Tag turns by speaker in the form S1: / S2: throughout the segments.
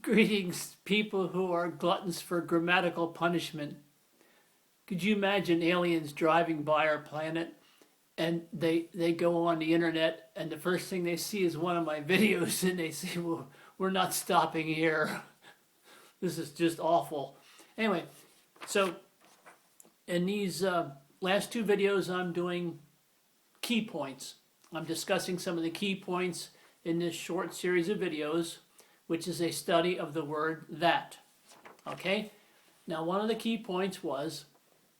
S1: Greetings, people who are gluttons for grammatical punishment. Could you imagine aliens driving by our planet and they go on the internet and the first thing they see is one of my videos and they say, well, we're not stopping here. This is just awful. Anyway, so in these last two videos I'm doing key points. I'm discussing some of the key points in this short series of videos, which is a study of the word that. Okay? Now, one of the key points was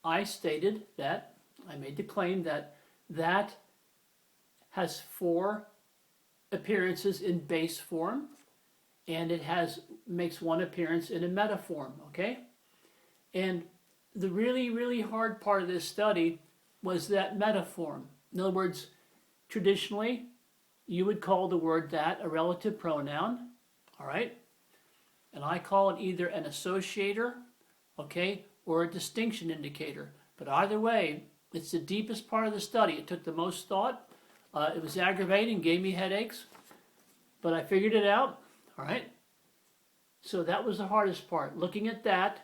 S1: I stated that, I made the claim that that has four appearances in base form, and it makes one appearance in a metaform, okay? And the really, really hard part of this study was that metaform. In other words, traditionally, you would call the word that a relative pronoun, all right? And I call it either an associator, okay, or a distinction indicator. But either way, it's the deepest part of the study. It took the most thought. It was aggravating, gave me headaches, but I figured it out, all right? So that was the hardest part. Looking at that,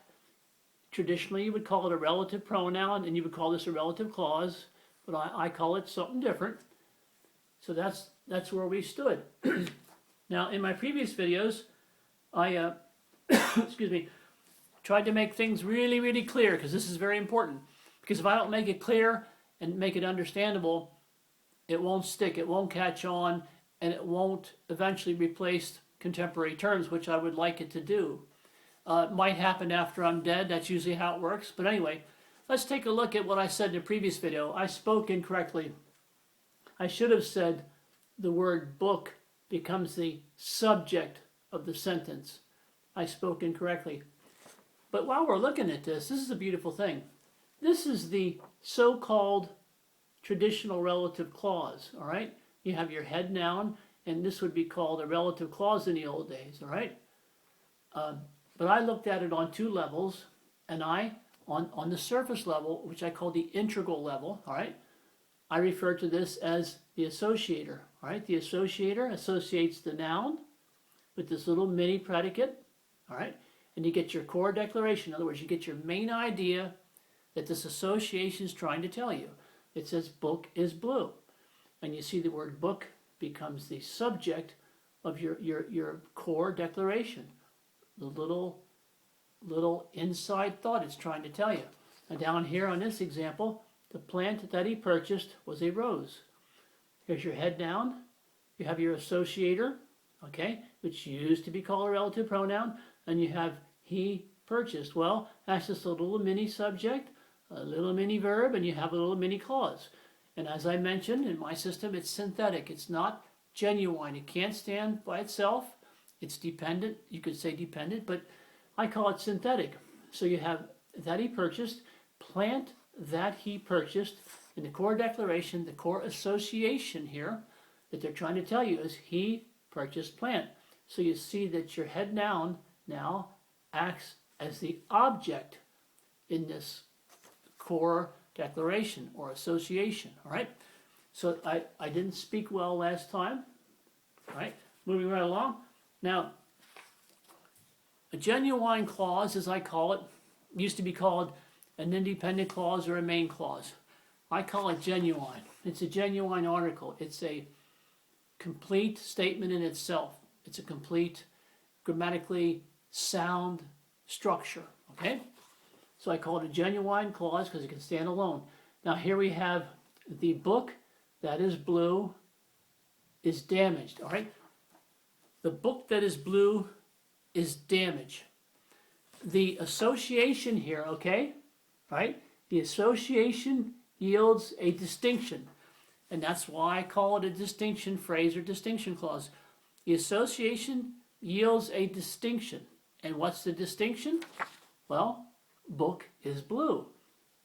S1: traditionally you would call it a relative pronoun, and you would call this a relative clause, but I call it something different. So that's where we stood. Now, in my previous videos, I excuse me, tried to make things really, really clear, because this is very important. Because if I don't make it clear and make it understandable, it won't stick, it won't catch on, and it won't eventually replace contemporary terms, which I would like it to do. It might happen after I'm dead, that's usually how it works. But anyway, let's take a look at what I said in the previous video. I spoke incorrectly. I should have said the word book becomes the subject of the sentence. I spoke incorrectly. But while we're looking at this is a beautiful thing. This is the so-called traditional relative clause, all right? You have your head noun, and this would be called a relative clause in the old days, all right? But I looked at it on two levels, and on the surface level, which I call the integral level, all right? I refer to this as the associator, all right? The associator associates the noun with this little mini predicate, all right? And you get your core declaration. In other words, you get your main idea that this association is trying to tell you. It says book is blue. And you see the word book becomes the subject of your core declaration. The little inside thought it's trying to tell you. And down here on this example, the plant that he purchased was a rose. Here's your head noun. You have your associator, okay, which used to be called a relative pronoun, and you have he purchased. Well, that's just a little mini subject, a little mini verb, and you have a little mini clause. And as I mentioned, in my system, it's synthetic. It's not genuine. It can't stand by itself. It's dependent. You could say dependent, but I call it synthetic. So you have that he purchased, plant that he purchased. In the core declaration, the core association here that they're trying to tell you is he purchased plant. So you see that your head noun now acts as the object in this core declaration or association, all right? So I didn't speak well last time, all right? Moving right along. Now, a genuine clause, as I call it, used to be called an independent clause or a main clause. I call it genuine. It's a genuine article. It's a complete statement in itself. It's a complete, grammatically sound structure, okay? So I call it a genuine clause because it can stand alone. Now here we have the book that is blue is damaged, all right? The book that is blue is damaged. The association here, okay, right? The association yields a distinction, and that's why I call it a distinction phrase or distinction clause. The association yields a distinction. And what's the distinction? Well, book is blue.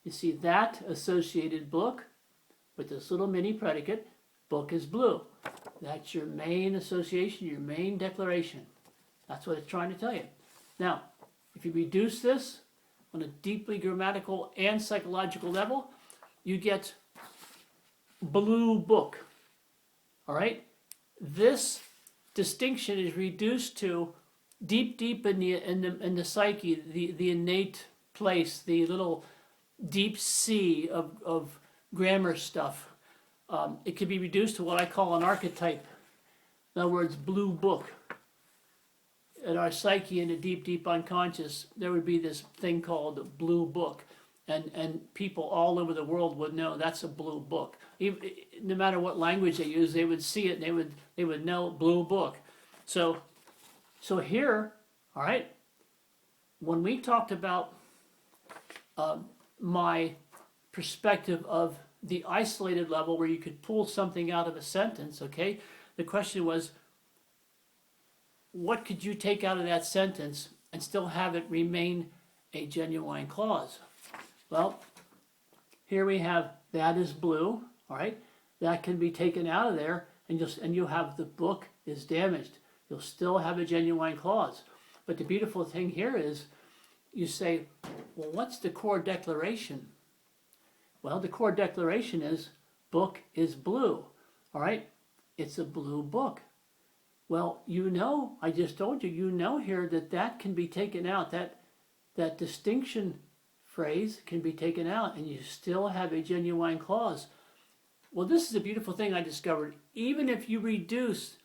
S1: You see that associated book with this little mini predicate, book is blue. That's your main association, your main declaration. That's what it's trying to tell you. Now, if you reduce this on a deeply grammatical and psychological level, you get blue book. All right? This distinction is reduced to deep in the psyche, the innate place, the little deep sea of grammar stuff. It can be reduced to what I call an archetype. In other words, blue book. In our psyche, in the deep unconscious, there would be this thing called a blue book. And people all over the world would know that's a blue book. Even, no matter what language they use, they would see it and they would know blue book. So here, all right, when we talked about my perspective of the isolated level where you could pull something out of a sentence, okay, the question was, what could you take out of that sentence and still have it remain a genuine clause? Well, here we have that is blue, all right? That can be taken out of there, and you'll have the book is damaged. You'll still have a genuine clause. But the beautiful thing here is you say, well, what's the core declaration? Well, the core declaration is book is blue, all right? It's a blue book. Well, you know, I just told you, you know here that can be taken out. That distinction phrase can be taken out and you still have a genuine clause. Well, this is a beautiful thing I discovered. Even if you reduce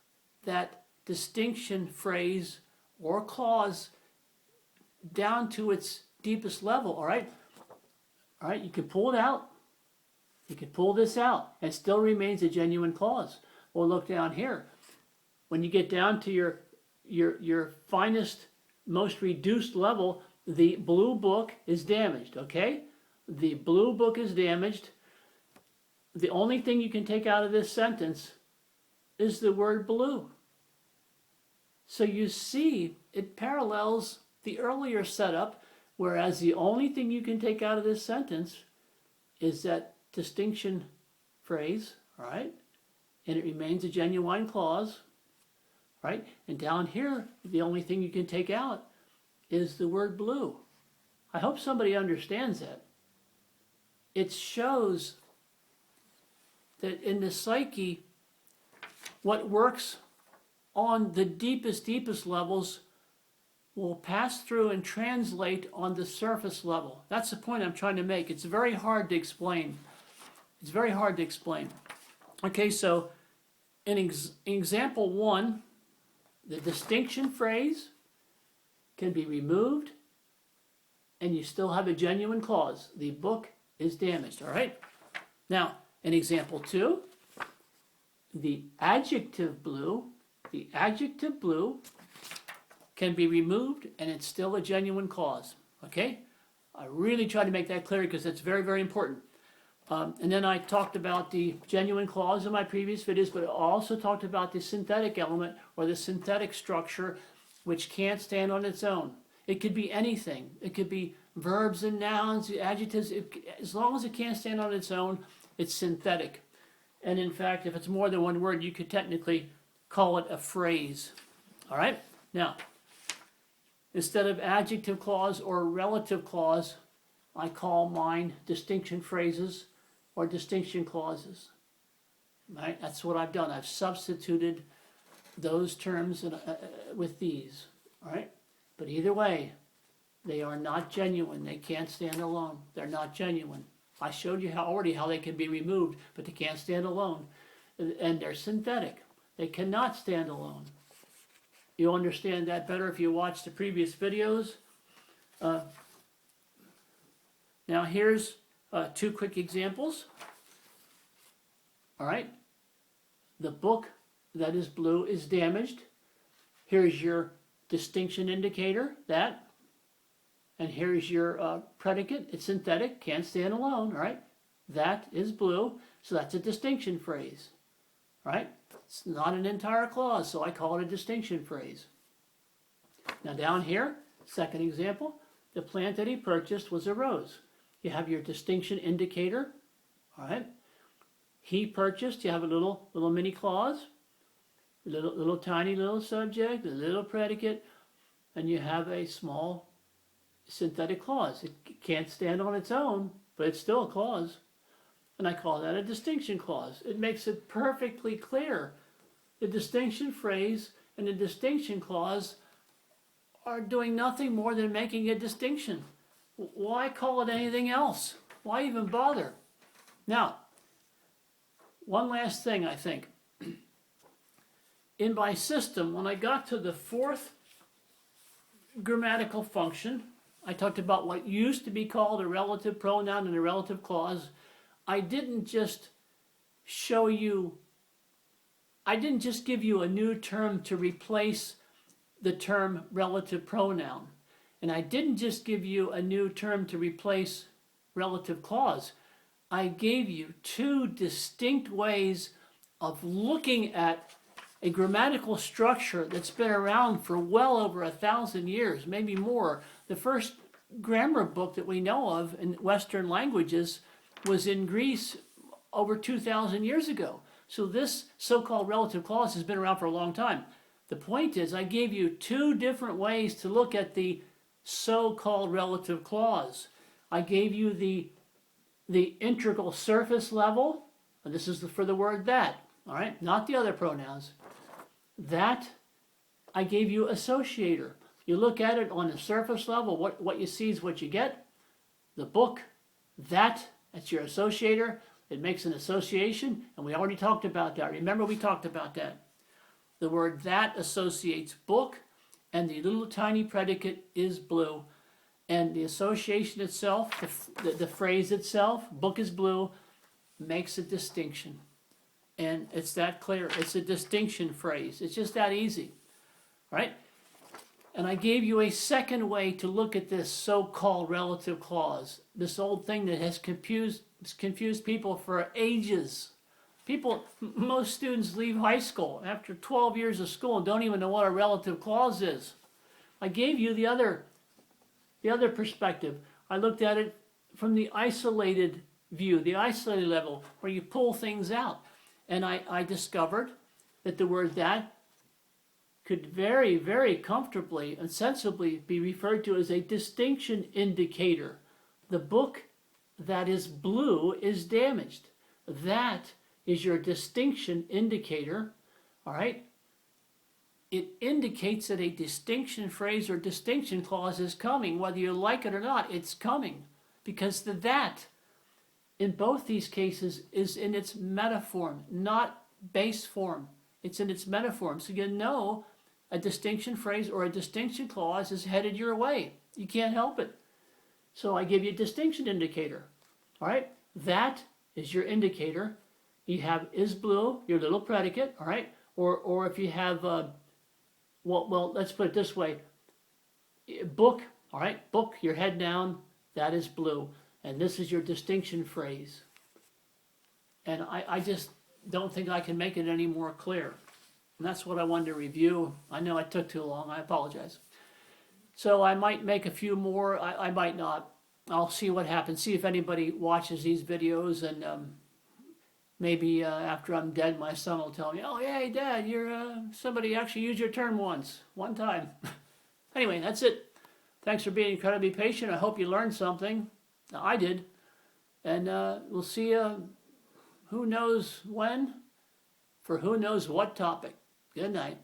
S1: that distinction phrase or clause down to its deepest level, all right, you can pull it out. You can pull this out and it still remains a genuine clause. Well, look down here. When you get down to your finest, most reduced level, the blue book is damaged, okay? The blue book is damaged. The only thing you can take out of this sentence is the word blue. So you see, it parallels the earlier setup, whereas the only thing you can take out of this sentence is that distinction phrase, all right? And it remains a genuine clause, right? And down here, the only thing you can take out is the word blue. I hope somebody understands that. It shows that in the psyche, what works on the deepest levels will pass through and translate on the surface level. That's the point I'm trying to make. It's very hard to explain. It's very hard to explain. Okay, so in example 1, the distinction phrase can be removed and you still have a genuine clause. The book is damaged, all right? Now, in example 2, the adjective blue can be removed and it's still a genuine clause, okay? I really try to make that clear because that's very, very important. And then I talked about the genuine clause in my previous videos, but I also talked about the synthetic element or the synthetic structure which can't stand on its own. It could be anything. It could be verbs and nouns, adjectives. As long as it can't stand on its own, it's synthetic. And in fact, if it's more than one word, you could technically call it a phrase. All right? Now, instead of adjective clause or relative clause, I call mine distinction phrases or distinction clauses. Right? That's what I've done. I've substituted those terms with these. All right? But either way, they are not genuine. They can't stand alone. They're not genuine. I showed you already how they can be removed, but they can't stand alone. And they're synthetic. They cannot stand alone. You'll understand that better if you watch the previous videos. Now here's 2 quick examples. All right. The book that is blue is damaged. Here's your distinction indicator, that. And here's your predicate. It's synthetic, can't stand alone, all right? That is blue, so that's a distinction phrase, right? It's not an entire clause, so I call it a distinction phrase. Now down here, second example, the plant that he purchased was a rose. You have your distinction indicator, all right? He purchased, you have a little mini clause, little tiny little subject, a little predicate, and you have a small synthetic clause. It can't stand on its own, but it's still a clause. And I call that a distinction clause. It makes it perfectly clear. The distinction phrase and the distinction clause are doing nothing more than making a distinction. Why call it anything else? Why even bother? Now, one last thing, I think. In my system, when I got to the fourth grammatical function, I talked about what used to be called a relative pronoun and a relative clause. I didn't just give you a new term to replace the term relative pronoun. And I didn't just give you a new term to replace relative clause. I gave you two distinct ways of looking at a grammatical structure that's been around for well over 1,000 years, maybe more. The first grammar book that we know of in Western languages was in Greece over 2,000 years ago. So this so-called relative clause has been around for a long time. The point is, I gave you two different ways to look at the so-called relative clause. I gave you the integral surface level, and this is for the word that, all right, not the other pronouns. That, I gave you associator. You look at it on the surface level, what you see is what you get. The book, that's your associator. It makes an association, and we already talked about that. Remember, we talked about that. The word that associates book, and the little tiny predicate is blue. And the association itself, the phrase itself, book is blue, makes a distinction. And it's that clear. It's a distinction phrase. It's just that easy, right? And I gave you a second way to look at this so-called relative clause, this old thing that has confused people for ages. Most students leave high school after 12 years of school and don't even know what a relative clause is. I gave you the other perspective. I looked at it from the isolated view, the isolated level, where you pull things out. And I discovered that the word that could very, very comfortably and sensibly be referred to as a distinction indicator. The book that is blue is damaged. That is your distinction indicator, all right? It indicates that a distinction phrase or distinction clause is coming. Whether you like it or not, it's coming. Because the that, in both these cases, is in its meta form, not base form. It's in its meta form. So you know a distinction phrase or a distinction clause is headed your way. You can't help it. So I give you a distinction indicator. All right? That is your indicator. You have is blue, your little predicate, all right? Or if you have, well, let's put it this way. Book, all right? Book, your head down, that is blue. And this is your distinction phrase. And I just don't think I can make it any more clear. And that's what I wanted to review. I know I took too long. I apologize. So I might make a few more. I might not. I'll see what happens. See if anybody watches these videos, and maybe after I'm dead, my son will tell me, "Oh, yeah, hey, Dad, you're somebody actually used your term one time." Anyway, that's it. Thanks for being incredibly patient. I hope you learned something. I did. And we'll see you who knows when for who knows what topic. Good night.